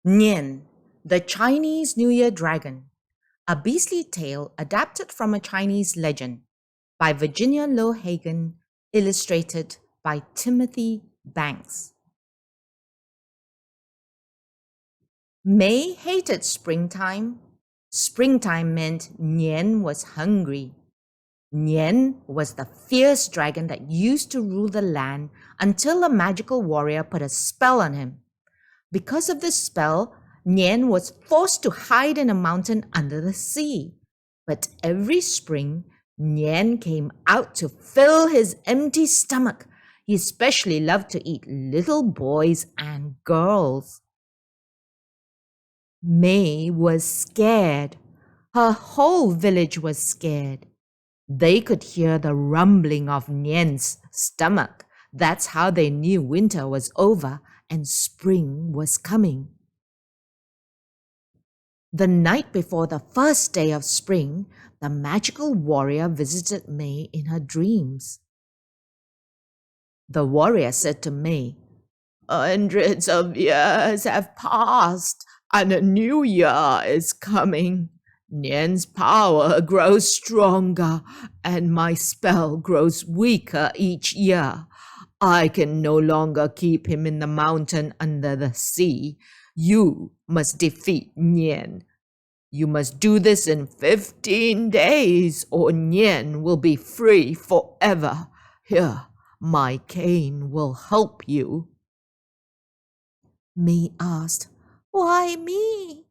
Nian, the Chinese New Year Dragon, a beastly tale adapted from a Chinese legend by Virginia Low Hagen, illustrated by Timothy Banks. May hated springtime. Springtime meant Nian was hungry. Nian was the fierce dragon that used to rule the land until a magical warrior put a spell on him. Because of this spell, Nian was forced to hide in a mountain under the sea. But every spring, Nian came out to fill his empty stomach. He especially loved to eat little boys and girls. May was scared. Her whole village was scared. They could hear the rumbling of Nian's stomach. That's how they knew winter was over and spring was coming. The night before the first day of spring, the magical warrior visited May in her dreams. The warrior said to May, "Hundreds of years have passed and a new year is coming. Nian's power grows stronger and my spell grows weaker each year. I can no longer keep him in the mountain under the sea. You must defeat Nian. You must do this in 15 days or Nian will be free forever. Here, my cane will help you." May asked, "Why me?"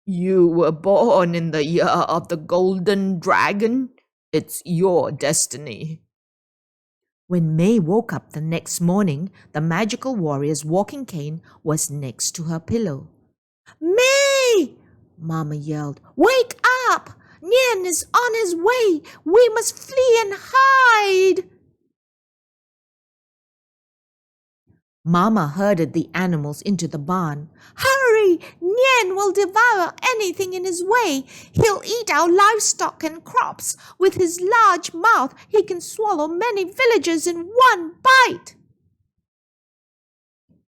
"You were born in the year of the golden dragon. It's your destiny." When May woke up the next morning, the magical warrior's walking cane was next to her pillow. "May!" Mama yelled. "Wake up! Nian is on his way! We must flee and hide!" Mama herded the animals into the barn. "Hurry! Nian will devour anything in his way. He'll eat our livestock and crops. With his large mouth, he can swallow many villages in one bite."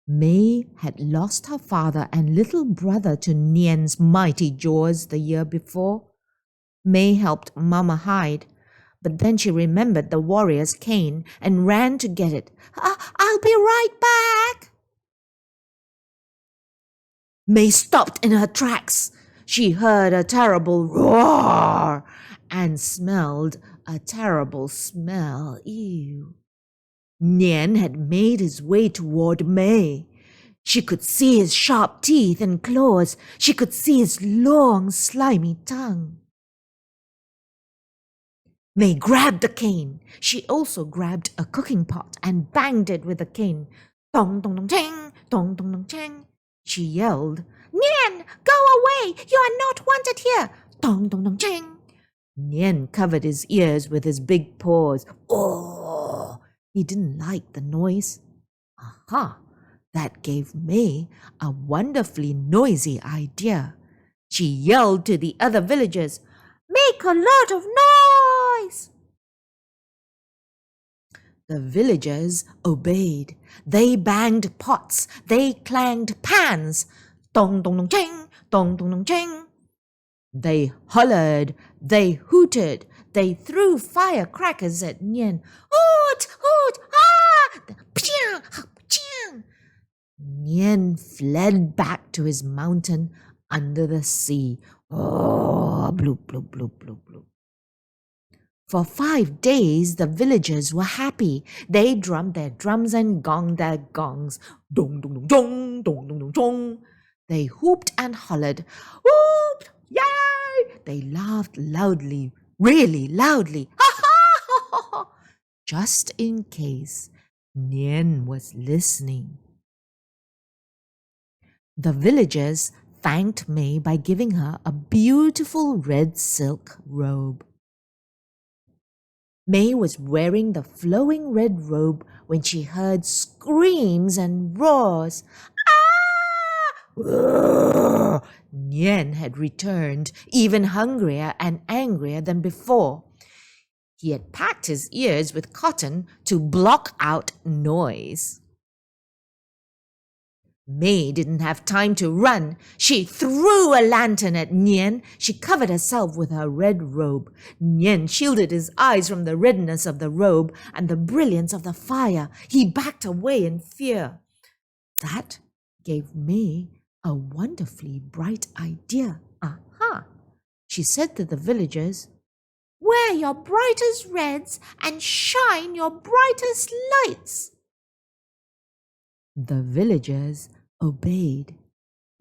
May had lost her father and little brother to Nian's mighty jaws the year before. May helped Mama hide, but then she remembered the warrior's cane and ran to get it. "I'll be right back." May stopped in her tracks. She heard a terrible roar and smelled a terrible smell. Ew. Nian had made his way toward May. She could see his sharp teeth and claws. She could see his long, slimy tongue. May grabbed the cane. She also grabbed a cooking pot and banged it with the cane. Dong, dong, dong, chang, dong, dong, dong, chang. She yelled, "Nian, go away! You are not wanted here!" Dong, dong, dong, chang. Nian covered his ears with his big paws. Oh, he didn't like the noise. Aha! That gave May a wonderfully noisy idea. She yelled to the other villagers, "Make a lot of noise!" The villagers obeyed. They banged pots. They clanged pans. Dong, dong, dong, chang, dong, dong, dong, chang. They hollered. They hooted. They threw firecrackers at Nian. Hoot, hoot, ah! Pshing, pshing. Nian fled back to his mountain under the sea. Oh, bloop, bloop, bloop, bloop, bloop. For 5 days, the villagers were happy. They drummed their drums and gonged their gongs. Dong, dong, dong, dong, dong, dong, dong, dong. They whooped and hollered. Whoop! Yay! They laughed loudly, really loudly. Ha ha ha ha ha! Just in case Nian was listening. The villagers thanked May by giving her a beautiful red silk robe. May was wearing the flowing red robe when she heard screams and roars. Ah! Nian had returned, even hungrier and angrier than before. He had packed his ears with cotton to block out noise. May didn't have time to run. She threw a lantern at Nian. She covered herself with her red robe. Nian shielded his eyes from the redness of the robe and the brilliance of the fire. He backed away in fear. That gave May a wonderfully bright idea. Aha! She said to the villagers, "Wear your brightest reds and shine your brightest lights." The villagers obeyed.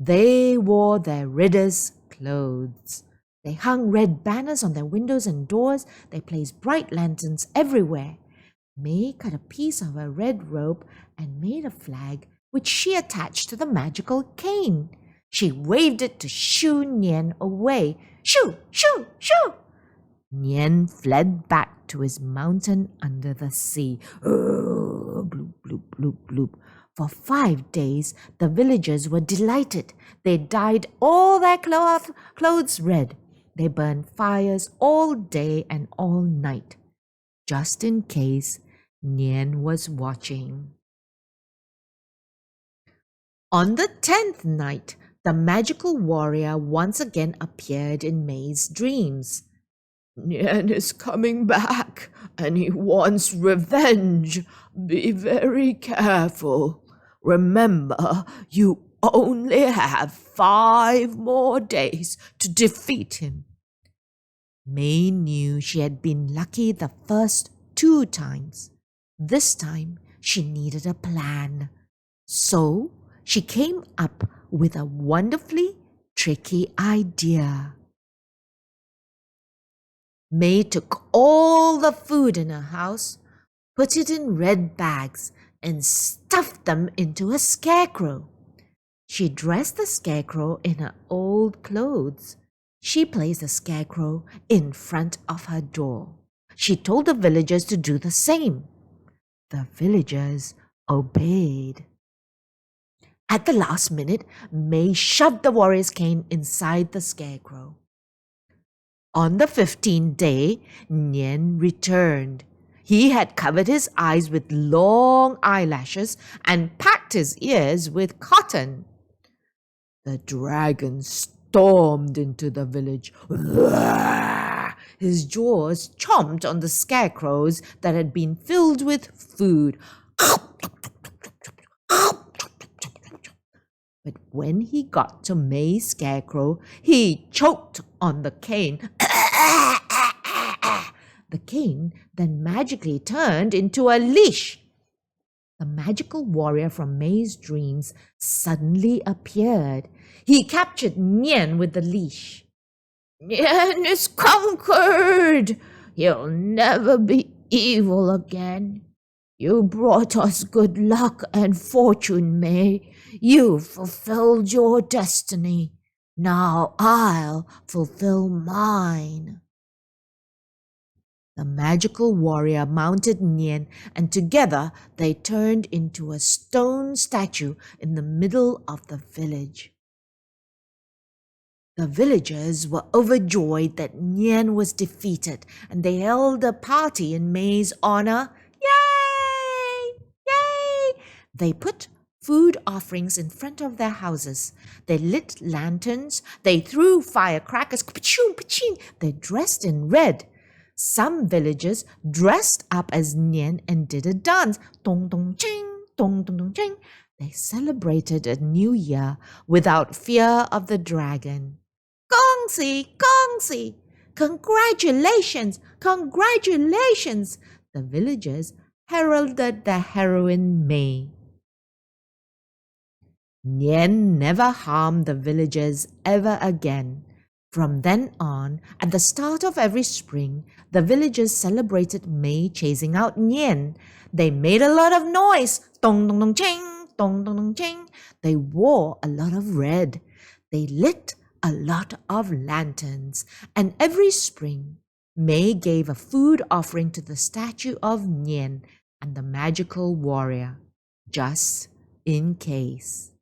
They wore their reddest clothes. They hung red banners on their windows and doors. They placed bright lanterns everywhere. May cut a piece of her red robe and made a flag which she attached to the magical cane. She waved it to shoo Nian away. Shoo, shoo, shoo! Nian fled back to his mountain under the sea. Bloop, bloop, bloop, bloop. For 5 days, the villagers were delighted. They dyed all their clothes red. They burned fires all day and all night, just in case Nian was watching. On the 10th night, the magical warrior once again appeared in May's dreams. "Nian is coming back, and he wants revenge. Be very careful. Remember, you only have 5 more days to defeat him." May knew she had been lucky the first 2 times. This time, she needed a plan. So, she came up with a wonderfully tricky idea. May took all the food in her house, put it in red bags, and stuffed them into a scarecrow. She dressed the scarecrow in her old clothes. She placed the scarecrow in front of her door. She told the villagers to do the same. The villagers obeyed. At the last minute, May shoved the warrior's cane inside the scarecrow. On the 15th day, Nian returned. He had covered his eyes with long eyelashes and packed his ears with cotton. The dragon stormed into the village. His jaws chomped on the scarecrows that had been filled with food. But when he got to May's scarecrow, he choked on the cane. The cane then magically turned into a leash. The magical warrior from May's dreams suddenly appeared. He captured Nian with the leash. "Nian is conquered. He'll never be evil again. You brought us good luck and fortune, May. You fulfilled your destiny. Now I'll fulfill mine." The magical warrior mounted Nian, and together they turned into a stone statue in the middle of the village. The villagers were overjoyed that Nian was defeated, and they held a party in May's honor. Yay! Yay! They put food offerings in front of their houses. They lit lanterns. They threw firecrackers. They dressed in red. Some villagers dressed up as Nian and did a dance. Dong dong ching, dong dong dong ching. They celebrated a new year without fear of the dragon. "Gongxi, gongxi! Congratulations, congratulations!" The villagers heralded the heroine May. Nian never harmed the villagers ever again. From then on, at the start of every spring, the villagers celebrated May chasing out Nian. They made a lot of noise. Dong dong dong ching, dong dong dong ching. They wore a lot of red. They lit a lot of lanterns. And every spring, May gave a food offering to the statue of Nian and the magical warrior, just in case.